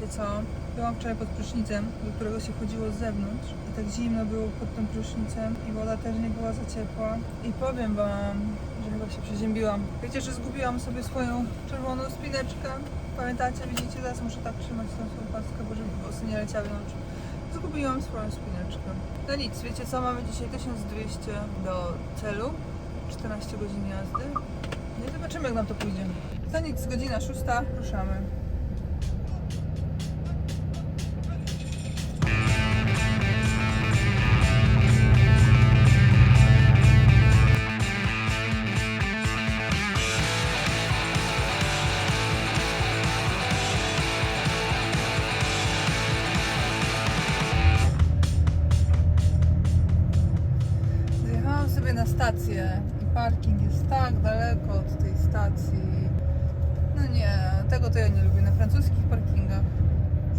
Wiecie co? Byłam wczoraj pod prysznicem, do którego się chodziło z zewnątrz i tak zimno było pod tym prysznicem i woda też nie była za ciepła. I powiem wam, że chyba się przeziębiłam. Wiecie, że zgubiłam sobie swoją czerwoną spineczkę? Pamiętacie? Widzicie? Teraz muszę tak trzymać tą swoją paskę, bo żeby włosy nie leciały na oczy. Zgubiłam swoją spineczkę. No nic, wiecie co? Mamy dzisiaj 1200 do celu. 14 godzin jazdy. No i zobaczymy, jak nam to pójdzie. To nic, godzina 6, ruszamy. Zjechałam sobie na stację i parking jest tak daleko od tej stacji. No nie, tego to ja nie lubię na francuskich parkingach,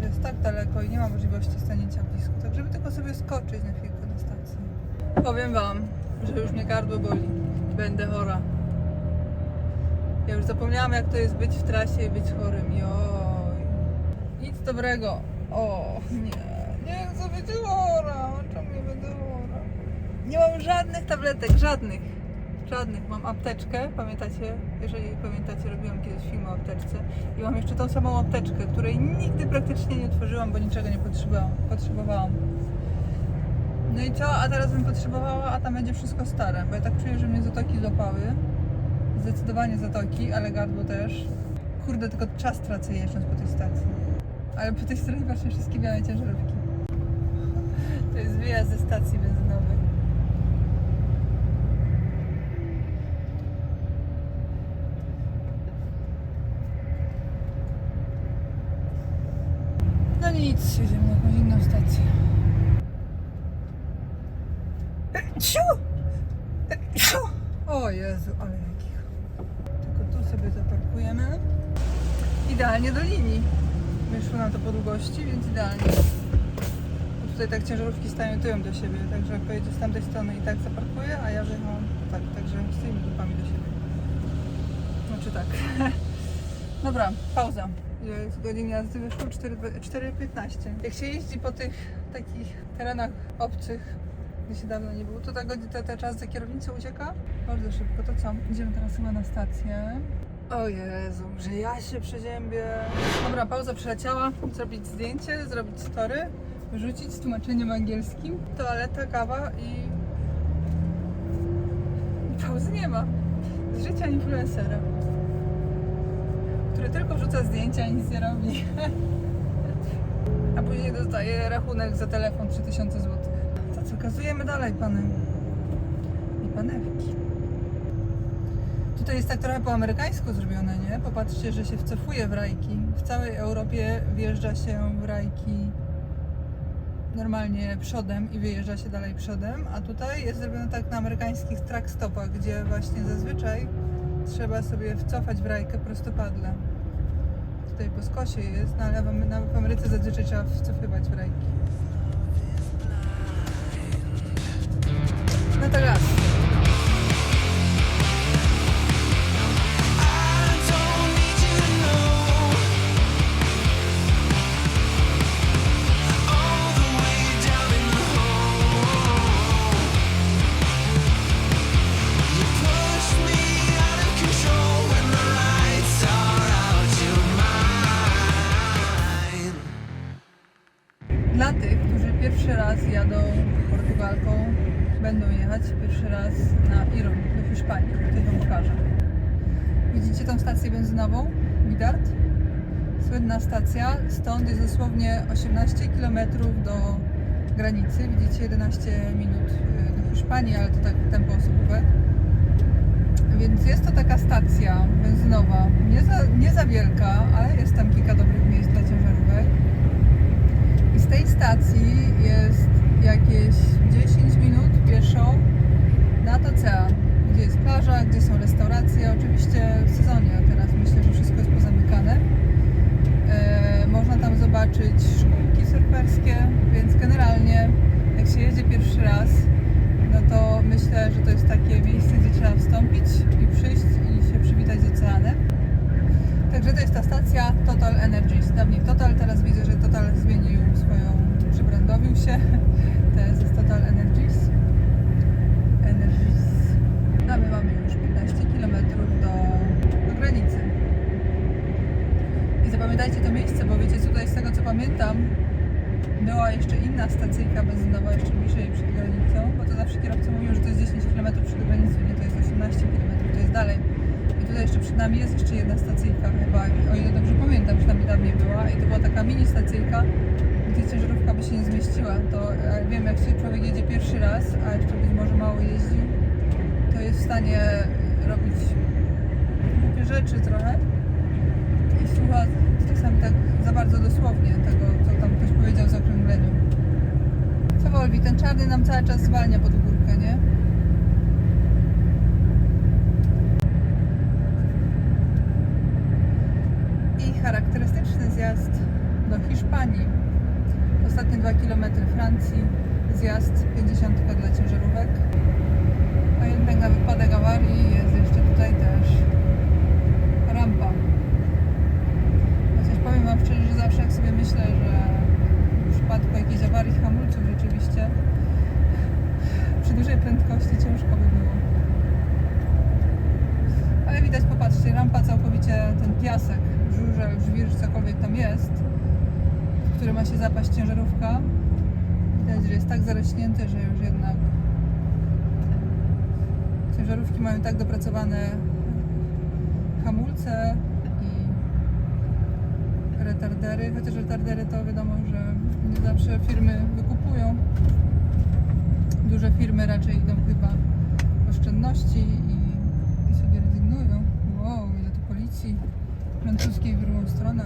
że jest tak daleko i nie ma możliwości stanięcia blisko, tak żeby tylko sobie skoczyć na chwilkę na stację. Powiem wam, że już mnie gardło boli. Będę chora. Ja już zapomniałam, jak to jest być w trasie i być chorym. Joj. Nic dobrego. O, nie chcę być chora. Czemu nie będę chora? Nie mam żadnych tabletek, żadnych. Mam apteczkę, pamiętacie? Jeżeli pamiętacie, robiłam kiedyś film o apteczce i mam jeszcze tą samą apteczkę, której nigdy praktycznie nie otworzyłam, bo niczego nie potrzebowałam. No i co? A teraz bym potrzebowała, a tam będzie wszystko stare, bo ja tak czuję, że mnie zatoki złapały. Zdecydowanie zatoki, ale gardło też. Kurde, tylko czas tracę jeżdżąc po tej stacji. Ale po tej stronie patrzcie, wszystkie białe ciężarówki. To jest wyjazd ze stacji benzynowej. No nic, jedziemy na jakąś inną stację. O Jezu, ale jakich. Tylko tu sobie zaparkujemy. Idealnie do linii. Wyszło nam to po długości, więc idealnie. Bo tutaj tak ciężarówki stają tyłem do siebie, także jak pojedzie z tamtej strony i tak zaparkuję, a ja wyjechałam tak, także stoimy dupami do siebie. Znaczy tak. Dobra, pauza. Z godzin jazdy wyszło 4:15. Jak się jeździ po tych takich terenach obcych, gdzie się dawno nie było, to ten czas za kierownicą ucieka bardzo szybko. To co? Idziemy teraz chyba na stację. O Jezu, że ja się przeziębię. Dobra, pauza przeleciała. Zrobić zdjęcie, zrobić story, wyrzucić z tłumaczeniem angielskim. Toaleta, kawa i pauzy nie ma. Z życia influencera, który tylko wrzuca zdjęcia i nic nie robi. A później dostaje rachunek za telefon 3000 zł. To co, kazujemy dalej, pany i panewki. Tutaj jest tak trochę po amerykańsku zrobione, nie? Popatrzcie, że się wcofuje w rajki. W całej Europie wjeżdża się w rajki normalnie przodem i wyjeżdża się dalej przodem, a tutaj jest zrobione tak na amerykańskich track stopach, gdzie właśnie zazwyczaj trzeba sobie wcofać w rajkę prostopadle. Tutaj po skosie jest, no ale w Ameryce zazwyczaj trzeba wcofywać w rajki. No to raz. Dla tych, którzy pierwszy raz jadą Portugalką, będą jechać pierwszy raz na Irun do Hiszpanii. Tutaj wam pokażę. Widzicie tą stację benzynową? Widać? Słynna stacja. Stąd jest dosłownie 18 km do granicy. Widzicie 11 minut do Hiszpanii, ale to tak tempo osobówek. Więc jest to taka stacja benzynowa. Nie za wielka, ale jest tam kilka dobrych miejsc dla ciężarówek. I z tej stacji jest jakieś 10 minut pieszo nad ocean, gdzie jest plaża, gdzie są restauracje, oczywiście w sezonie, a teraz myślę, że wszystko jest pozamykane. Można tam zobaczyć szkółki surferskie, więc generalnie jak się jedzie pierwszy raz, no to myślę, że to jest takie miejsce, gdzie trzeba wstąpić i przyjść i się przywitać z oceanem. Także to jest ta stacja Total Energies. Dawniej Total, teraz widzę, autobusie. To jest Total Energies. A my mamy już 15 km do granicy. I zapamiętajcie to miejsce, bo wiecie, tutaj z tego co pamiętam, była jeszcze inna stacyjka benzynowa jeszcze bliżej przed granicą, bo to zawsze kierowcy mówią, że to jest 10 km przed granicą, nie, to jest 18 km, to jest dalej. I tutaj jeszcze przed nami jest jeszcze jedna stacyjka chyba, o ile dobrze pamiętam, przynajmniej dawniej była, i to była taka mini stacyjka, gdzie ciężarówka by się nie zmieściła. To wiem, jak się człowiek jedzie pierwszy raz, a jeszcze być może mało jeździł, to jest w stanie robić głupie rzeczy trochę i słucha czasami tak za bardzo dosłownie tego, co tam ktoś powiedział w zaokrągleniu. Co Wolwi, ten czarny nam cały czas zwalnia pod górkę, nie? I charakterystyczny zjazd do Hiszpanii. Ostatnie 2 km Francji, zjazd 50 dla ciężarówek. A jednak na wypadek awarii jest jeszcze tutaj też rampa. Chociaż powiem wam szczerze, że zawsze jak sobie myślę, że w przypadku jakiejś awarii hamulców rzeczywiście przy dużej prędkości ciężko by było. Ale widać, popatrzcie, rampa całkowicie, ten piasek, żurzel, żwir, cokolwiek tam jest, w który ma się zapaść ciężarówka. Widać, że jest tak zarośnięty, że już jednak ciężarówki mają tak dopracowane hamulce i retardery, chociaż retardery to wiadomo, że nie zawsze firmy wykupują. Duże firmy raczej idą chyba w oszczędności i sobie rezygnują. Wow, ile tu policji francuskiej w drugą stronę.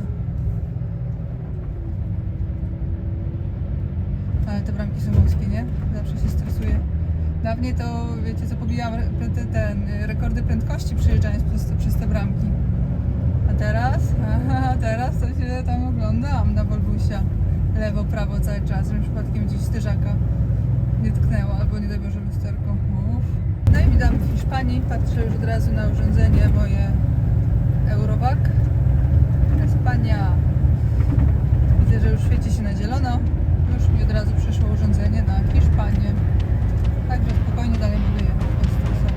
Ale te bramki są wąskie, nie? Zawsze się stresuje. Dawniej to, wiecie co, pobijałam rekordy prędkości przejeżdżając przez te bramki. A teraz? Aha, teraz to się tam oglądam na Volbusia. Lewo, prawo cały czas, żebym przypadkiem gdzieś styżaka nie tknęła, albo nie daj Boże lusterko. Uff. No i witam w Hiszpanii, patrzę już od razu na urządzenie moje Eurovac. Espania. Widzę, że już świeci się na zielono. Już mi od razu przyszło urządzenie na Hiszpanię. Także spokojnie dalej mogę jechać bez stresu.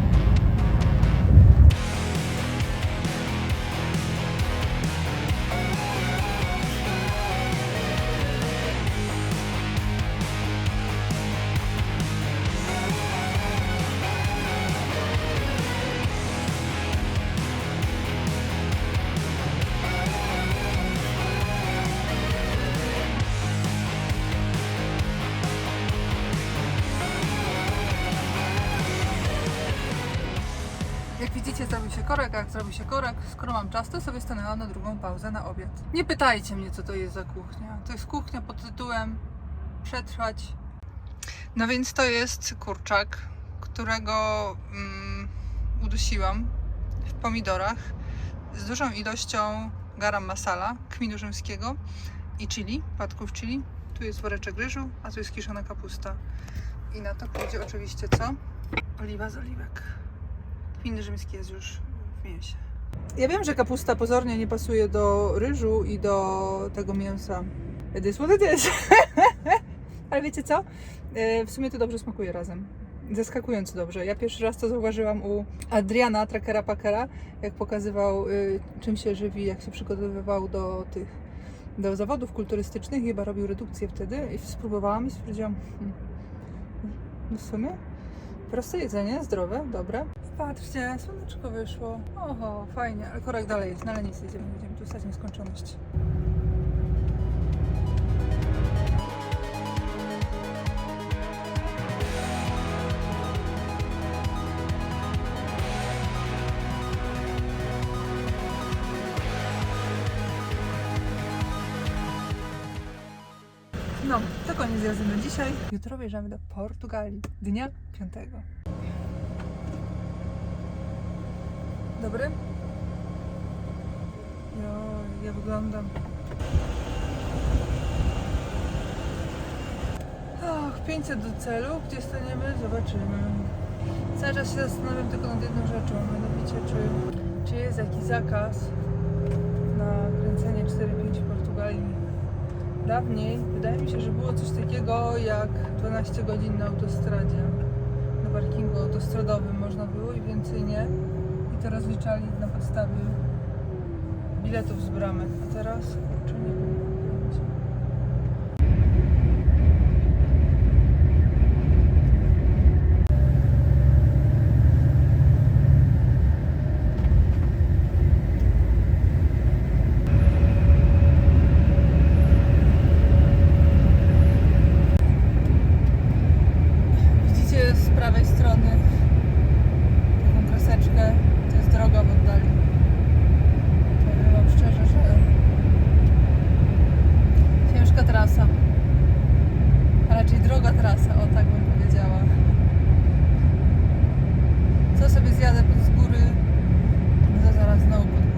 Jak widzicie, zrobił się korek, a jak zrobił się korek, skoro mam czas, to sobie stanęłam na drugą pauzę na obiad. Nie pytajcie mnie, co to jest za kuchnia. To jest kuchnia pod tytułem Przetrwać. No więc to jest kurczak, którego udusiłam w pomidorach z dużą ilością garam masala, kminu rzymskiego i chili, płatków chili. Tu jest woreczek ryżu, a tu jest kiszona kapusta. I na to pójdzie oczywiście co? Oliwa z oliwek. Kmin rzymski jest już w mięsie. Ja wiem, że kapusta pozornie nie pasuje do ryżu i do tego mięsa. It is what it is. Ale wiecie co? W sumie to dobrze smakuje razem. Zaskakująco dobrze. Ja pierwszy raz to zauważyłam u Adriana, trackera Packera, jak pokazywał, czym się żywi, jak się przygotowywał do zawodów kulturystycznych. Chyba robił redukcję wtedy i spróbowałam i stwierdziłam, w sumie proste jedzenie, zdrowe, dobre. Patrzcie, słoneczko wyszło. Oho, fajnie, ale korek dalej jest, na Lenicy jedziemy, będziemy tu stać nieskończoność. No, to koniec jazdy na dzisiaj. Jutro wjeżdżamy do Portugalii, dnia 5. Dobry? Ja wyglądam. 500 do celu, gdzie staniemy? Zobaczymy. Cały czas się zastanawiam tylko nad jedną rzeczą, mianowicie czy jest jakiś zakaz na kręcenie 4-5 w Portugalii Dawniej wydaje mi się, że było coś takiego jak 12 godzin na autostradzie. Na parkingu autostradowym można było i więcej nie. I to rozliczali na podstawie biletów z bramek. A teraz? Kurczę, nie wiem. Widzicie z prawej strony taką kreseczkę, to jest droga w oddali. Powiem wam szczerze, że ciężka trasa, a raczej droga trasa, o tak bym powiedziała. Co sobie zjadę z góry, no to zaraz znowu pod górę.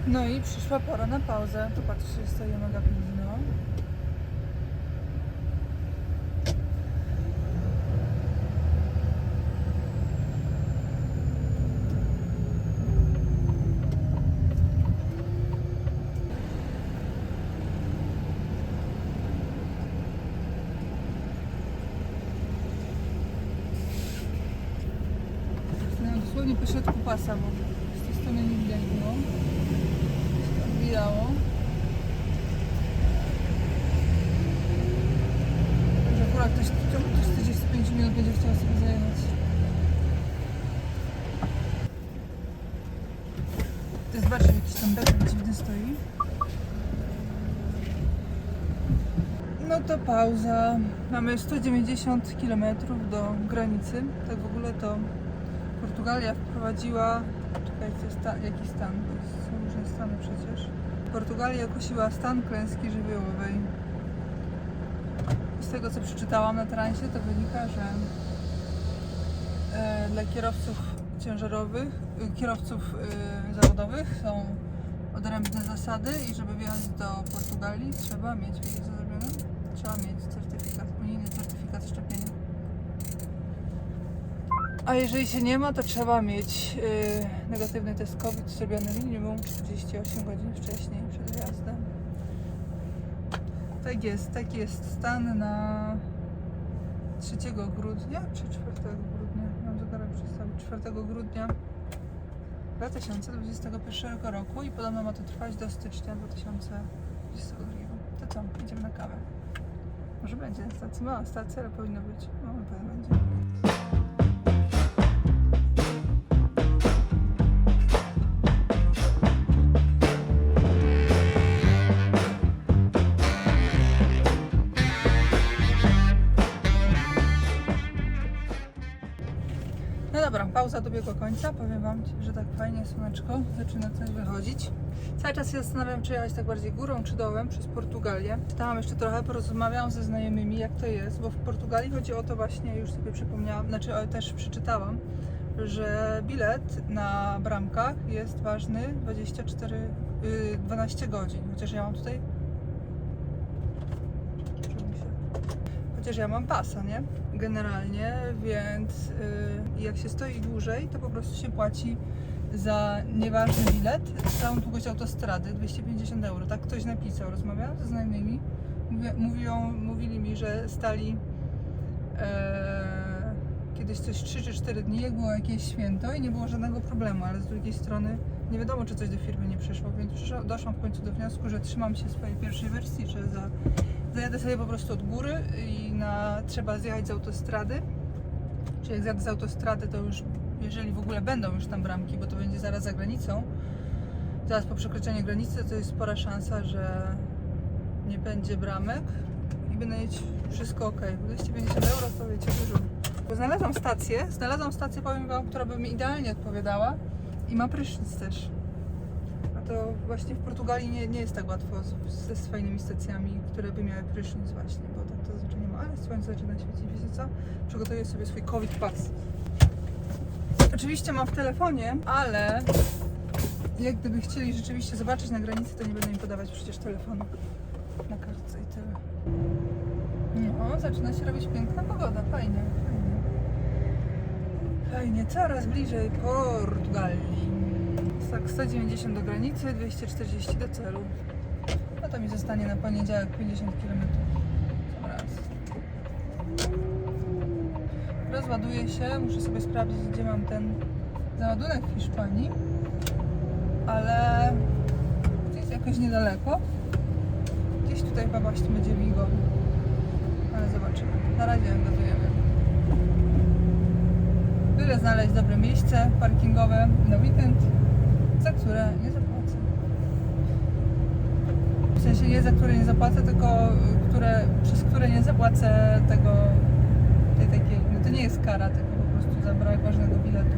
No i przyszła pora na pauzę. To patrzcie, stoi mega późno. Stanęłam dosłownie po środku pasa, bo z tej strony nie widać było. Odbijało. Że akurat ktoś w ciągu tych 45 minut będzie chciał sobie zajechać. To jest zobaczcie, jakiś tam beton dziwny stoi. No to pauza. Mamy 190 km do granicy. Tak w ogóle to Portugalia wprowadziła, czekajcie, jaki stan, bo są różne stany przecież. Portugalia ogłosiła stan klęski żywiołowej. Z tego co przeczytałam na transie, to wynika, że dla kierowców ciężarowych, kierowców zawodowych są odrębne zasady i żeby wjechać do Portugalii trzeba mieć, wiecie co zrobione? Trzeba mieć certyfikat, unijny certyfikat szczepienia. A jeżeli się nie ma, to trzeba mieć negatywny test COVID zrobiony minimum 48 godzin wcześniej przed wjazdem. Tak jest, taki jest stan na 3 grudnia czy 4 grudnia, mam zegarek przedstawić, 4 grudnia 2021 roku i podobno ma to trwać do stycznia 2022. To co, idziemy na kawę. Może będzie na stacji, mała stacja, ale powinno być, no na pewno będzie. No dobra, pauza dobiegła końca. Powiem wam, że tak fajnie słoneczko zaczyna coś wychodzić. Cały czas się zastanawiam, czy jechać tak bardziej górą, czy dołem przez Portugalię. Czytałam jeszcze trochę, porozmawiałam ze znajomymi, jak to jest, bo w Portugalii chodzi o to właśnie, już sobie przypomniałam, znaczy też przeczytałam, że bilet na bramkach jest ważny 12 godzin. Chociaż ja mam tutaj... Chociaż ja mam pasa, nie? Generalnie, więc jak się stoi dłużej, to po prostu się płaci za nieważny bilet całą długość autostrady, 250 euro. Tak ktoś napisał, rozmawiałam ze znajomymi, mówili mi, że stali kiedyś coś 3 czy 4 dni, jak było jakieś święto i nie było żadnego problemu, ale z drugiej strony nie wiadomo, czy coś do firmy nie przyszło, więc doszłam w końcu do wniosku, że trzymam się swojej pierwszej wersji, że zajadę sobie po prostu od góry i trzeba zjechać z autostrady. Czyli jak zjadę z autostrady, to już, jeżeli w ogóle będą już tam bramki, bo to będzie zaraz za granicą, zaraz po przekroczeniu granicy, to jest spora szansa, że nie będzie bramek i będę mieć wszystko ok. 250 euro to wiecie dużo. Bo znalazłam stację, powiem wam, która by mi idealnie odpowiadała i ma prysznic też. A to właśnie w Portugalii nie jest tak łatwo ze fajnymi stacjami, które by miały prysznic właśnie, bo tak to zazwyczaj nie ma. Ale słońce zaczyna świecić, wiecie co? Przygotuję sobie swój COVID pass. Oczywiście mam w telefonie, ale jak gdyby chcieli rzeczywiście zobaczyć na granicy, to nie będę im podawać przecież telefonu na kartce i tyle. No, zaczyna się robić piękna pogoda, fajnie. Fajnie, coraz bliżej Portugalii. Tak, 190 do granicy, 240 do celu. No to mi zostanie na poniedziałek 50 km. Raz. Rozładuję się, muszę sobie sprawdzić, gdzie mam ten załadunek w Hiszpanii. Ale gdzieś jakoś niedaleko. Gdzieś tutaj chyba właśnie będzie Vigo. Ale zobaczymy. Na razie gotujemy. Byle znaleźć dobre miejsce parkingowe na weekend, za które nie zapłacę. W sensie nie za które nie zapłacę, tylko przez które nie zapłacę tej takiej, no to nie jest kara, tylko po prostu za brak ważnego biletu.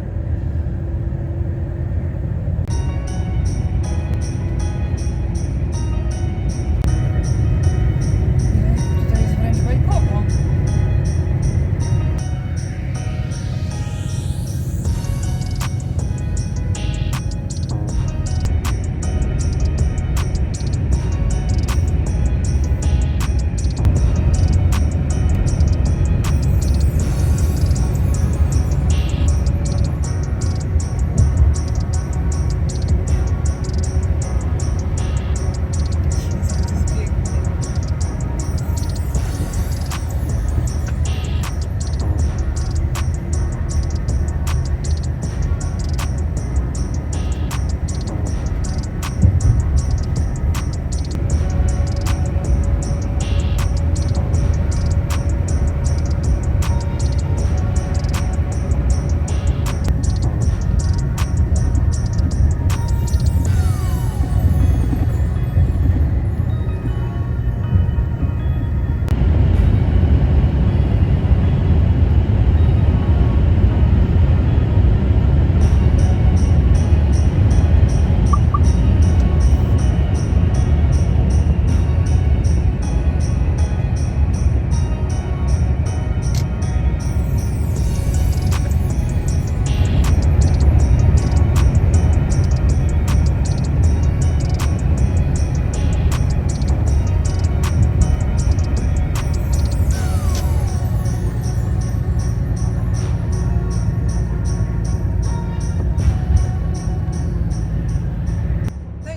Tutaj jest wręcz bajkowo.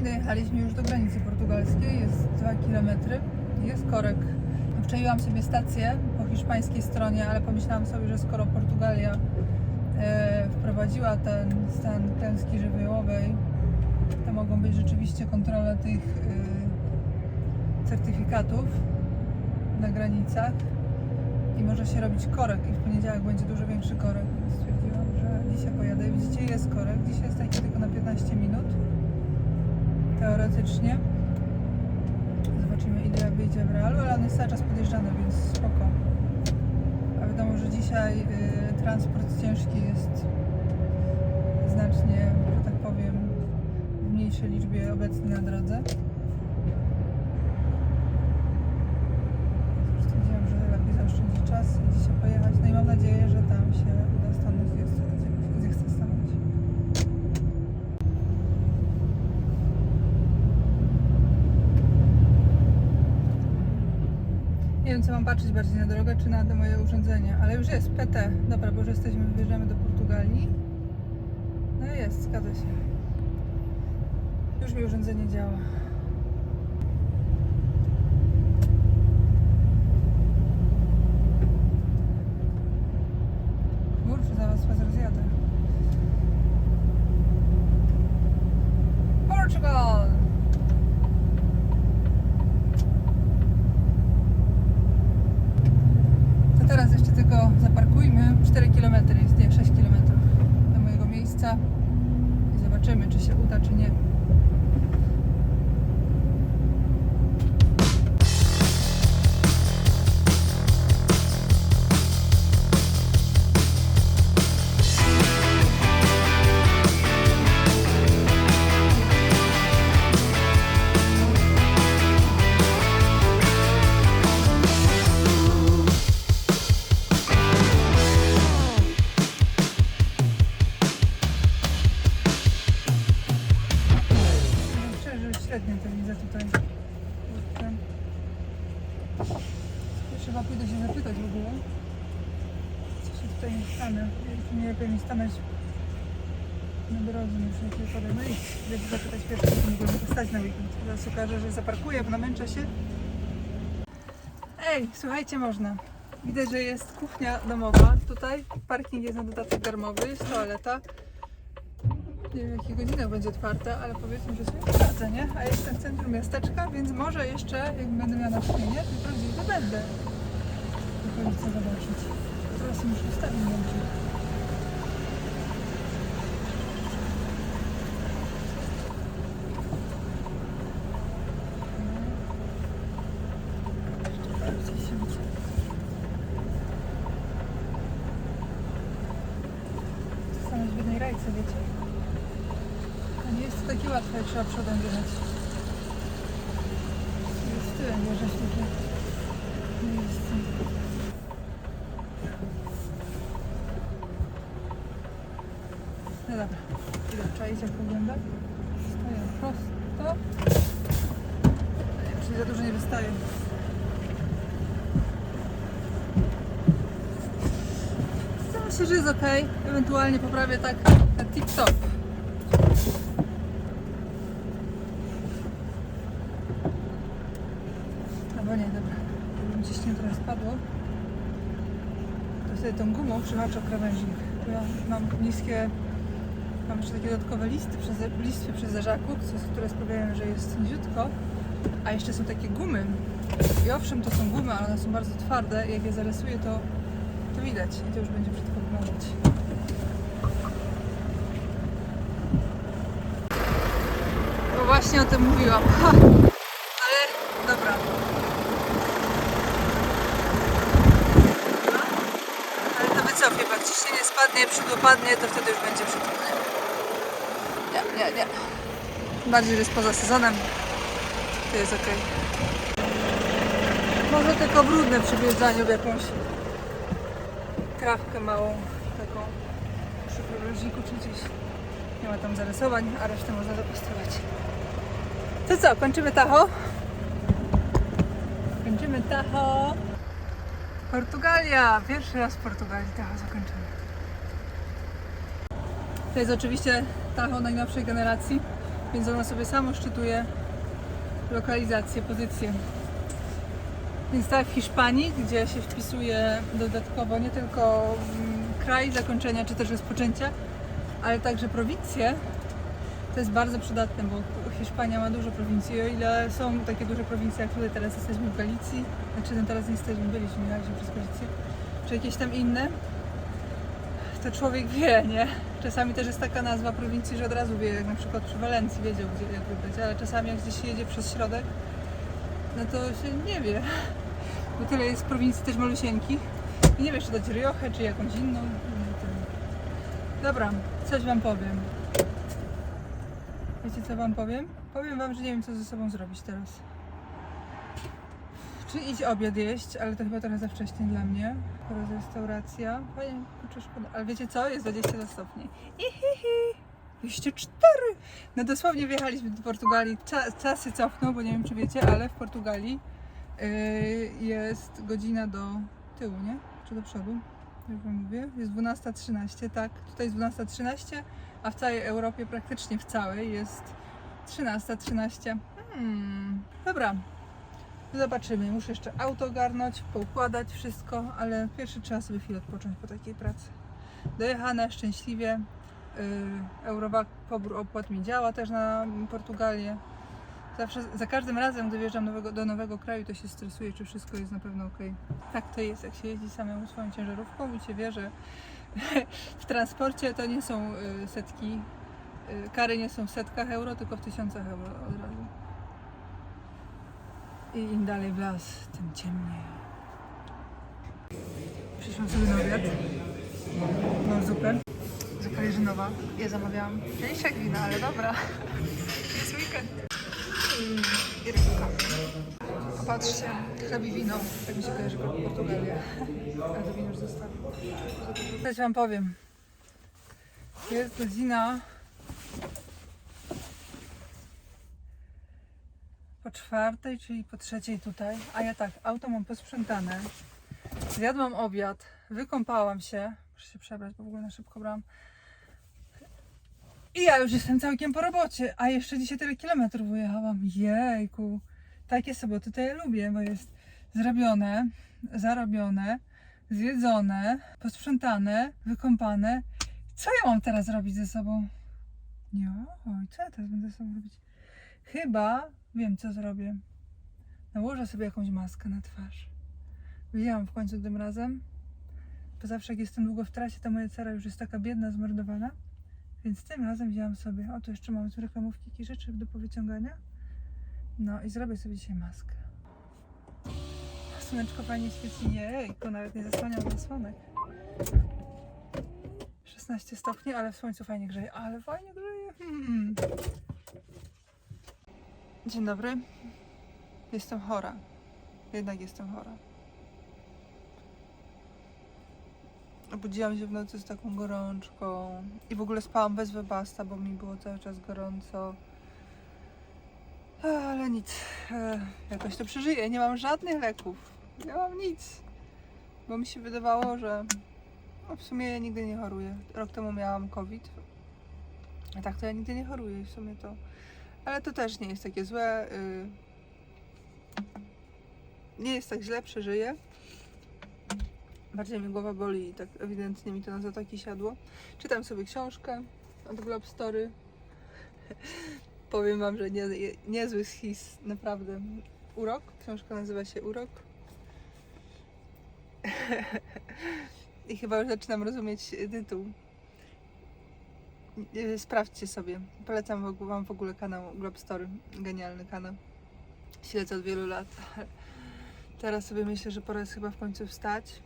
Dojechaliśmy już do granicy portugalskiej, jest 2 km, jest korek. Wczaiłam sobie stację po hiszpańskiej stronie, ale pomyślałam sobie, że skoro Portugalia wprowadziła ten stan klęski żywiołowej, to mogą być rzeczywiście kontrole tych certyfikatów na granicach i może się robić korek i w poniedziałek będzie dużo większy korek, więc stwierdziłam, że dzisiaj pojadę. Widzicie, jest korek, dzisiaj jest taki tylko na 15 minut. Teoretycznie. Zobaczymy, ile wyjdzie w realu, ale on jest cały czas podjeżdżany, więc spoko. A wiadomo, że dzisiaj transport ciężki jest znacznie, że tak powiem, w mniejszej liczbie obecny na drodze. Stwierdziłam, że lepiej zaoszczędzić czas i dzisiaj pojechać. No i mam nadzieję, że tam się uda stanąć, gdzie chcę stanąć. Nie wiem, co mam patrzeć bardziej na drogę, czy na moje urządzenie, ale już jest PT. Dobra, bo już wjeżdżamy do Portugalii. No jest, zgadza się. Już mi urządzenie działa. Kurczę, zaraz was rozjadę. Portugal! Teraz jeszcze tylko zaparkujmy. 4 km jest, nie, 6 km do mojego miejsca i zobaczymy, czy się uda, czy nie. średnio to widzę tutaj. Trzeba pójdę się zapytać w ogóle, co się tutaj nie stanę. Nie lepiej mi stanąć na drodze, muszę się podać. No i idę się zapytać pierwszy, czy mogłem stać na weekend. Zaraz się okaże, że zaparkuję, bo namęczę się. Ej, słuchajcie, można. Widać, że jest kuchnia domowa. Tutaj parking jest na dodatek darmowy, jest toaleta. Nie wiem, jakie godzinach będzie otwarte, ale powiedzmy, że sobie sprawdzę, nie? A jestem w centrum miasteczka, więc może jeszcze, jak będę miała natchnienie, to prawdziwie będę okolice zobaczyć. Teraz muszę ustawić dobrze. Stanąć w jednej rajce, wiecie. A nie jest to takie łatwe, jak trzeba przodem jechać. Jest tyłem wjeżdżać takie miejsce. No dobra, idę czaić, jak wygląda. Stoję prosto. Czyli za dużo nie wystaje. Myślę, że jest ok. Ewentualnie poprawię tak na tip-top. Albo nie, dobra. Gdybym ciśnienie trochę spadło, to wtedy tą gumą przyhaczę krawężnik. Ja mam niskie, mam jeszcze takie dodatkowe listwy przy zderzaku, które sprawiają, że jest niziutko. A jeszcze są takie gumy. I owszem, to są gumy, ale one są bardzo twarde. Jak je zarysuję, to widać i to już będzie brzydko wyglądać. Bo właśnie o tym mówiłam. Ha! Ale dobra. No. Ale to wycofię, bo jak ciśnienie spadnie, przydopadnie, to wtedy już będzie brzydko. Nie. Bardziej, że jest poza sezonem, to jest ok. Może tylko brudne przy wjeżdżaniu w jakąś trawkę małą, taką przy krawężniku czy gdzieś. Nie ma tam zarysowań, a resztę można zapisać. To co, kończymy Tahoe? Kończymy Tahoe. Portugalia! Pierwszy raz w Portugalii Tahoe zakończymy. To jest oczywiście Tahoe najnowszej generacji, więc ona sobie samo szczytuje lokalizację, pozycję. Więc tak w Hiszpanii, gdzie się wpisuje dodatkowo nie tylko kraj zakończenia czy też rozpoczęcia, ale także prowincje, to jest bardzo przydatne, bo Hiszpania ma dużo prowincji. O ile są takie duże prowincje, jak tutaj teraz jesteśmy w Galicji, znaczy no teraz nie jesteśmy, byliśmy przez Galicję, czy jakieś tam inne, to człowiek wie, nie? Czasami też jest taka nazwa prowincji, że od razu wie, jak na przykład przy Walencji wiedział, gdzie jak wybrać, ale czasami jak gdzieś się jedzie przez środek, no to się nie wie, bo tyle jest prowincji też malusieńkich i nie wiesz, czy dać Riochę, czy jakąś inną. Dobra, coś wam powiem. Wiecie, co wam powiem? Powiem wam, że nie wiem, co ze sobą zrobić teraz. Czy iść obiad jeść, ale to chyba trochę za wcześnie dla mnie. Teraz restauracja. Fajnie, kurczę, szkoda. Ale wiecie co? Jest 22 stopni. 204! No dosłownie wjechaliśmy do Portugalii. Czas się cofnął, bo nie wiem, czy wiecie, ale w Portugalii jest godzina do tyłu, nie? Czy do przodu? Jak wam mówię? Jest 12:13, tak. Tutaj jest 12:13, a w całej Europie, praktycznie w całej, jest 13:13. Dobra. Zobaczymy. Muszę jeszcze auto ogarnąć, poukładać wszystko, ale pierwszy trzeba sobie chwilę odpocząć po takiej pracy. Dojechane szczęśliwie. Eurowag pobór opłat mi działa też na Portugalię. Zawsze, za każdym razem, gdy wjeżdżam do nowego kraju, to się stresuję, czy wszystko jest na pewno ok. Tak to jest, jak się jeździ samemu swoją ciężarówką i się wie, że w transporcie to nie są setki, kary nie są w setkach euro, tylko w tysiącach euro od razu. I im dalej w las, tym ciemniej. Przyszłam sobie na obiad. Mam zupę. Zupa jeżynowa. Ja zamawiałam mniejsze wina, ale dobra. Jest weekend. I rybka. Popatrzcie, chleb i wino. Tak mi się kojarzy Portugalia. Ale to wino już zostawię. Coś wam powiem. Jest godzina po 4, czyli po 3 tutaj. A ja tak, auto mam posprzątane. Zjadłam obiad, wykąpałam się. Muszę się przebrać, bo w ogóle na szybko brałam. I ja już jestem całkiem po robocie, a jeszcze dzisiaj tyle kilometrów wyjechałam. Jejku. Takie soboty to ja lubię, bo jest zrobione, zarobione, zjedzone, posprzątane, wykąpane. Co ja mam teraz robić ze sobą? Nie, oj, co ja teraz będę ze sobą robić? Chyba wiem, co zrobię. Nałożę sobie jakąś maskę na twarz. Wzięłam w końcu tym razem, bo zawsze jak jestem długo w trasie, to moja cera już jest taka biedna, zmordowana. Więc tym razem wzięłam sobie, o tu jeszcze mamy tu reklamówki, jakieś rzeczy do powyciągania. No i zrobię sobie dzisiaj maskę. Słoneczko fajnie świeci, jejku, nawet nie zasłaniam zasłonek. 16 stopni, ale w słońcu fajnie grzeje, ale fajnie grzeje. Dzień dobry. Jestem chora. Jednak jestem chora. Obudziłam się w nocy z taką gorączką i w ogóle spałam bez wybasta, bo mi było cały czas gorąco. Ale nic, jakoś to przeżyję. Nie mam żadnych leków, nie mam nic. Bo mi się wydawało, że w sumie ja nigdy nie choruję. Rok temu miałam COVID, a tak to ja nigdy nie choruję w sumie to. Ale to też nie jest takie złe. Nie jest tak źle, przeżyję. Bardziej mi głowa boli i tak ewidentnie mi to na zatoki siadło. Czytam sobie książkę od Globstory. Powiem wam, że niezły schizm, naprawdę. Urok. Książka nazywa się Urok. I chyba już zaczynam rozumieć tytuł. Sprawdźcie sobie. Polecam wam w ogóle kanał Globstory. Genialny kanał. Śledzę od wielu lat. Teraz sobie myślę, że pora jest chyba w końcu wstać.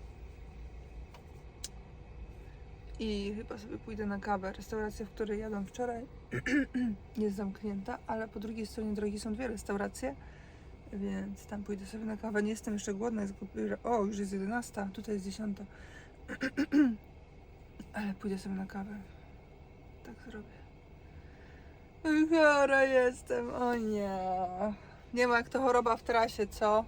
I chyba sobie pójdę na kawę. Restauracja, w której jadłam wczoraj, jest zamknięta, ale po drugiej stronie drogi są 2 restauracje, więc tam pójdę sobie na kawę. Nie jestem jeszcze głodna, o, już jest 11, tutaj jest 10. Ale pójdę sobie na kawę. Tak zrobię. Chora jestem, o nie. Nie ma jak to choroba w trasie, co?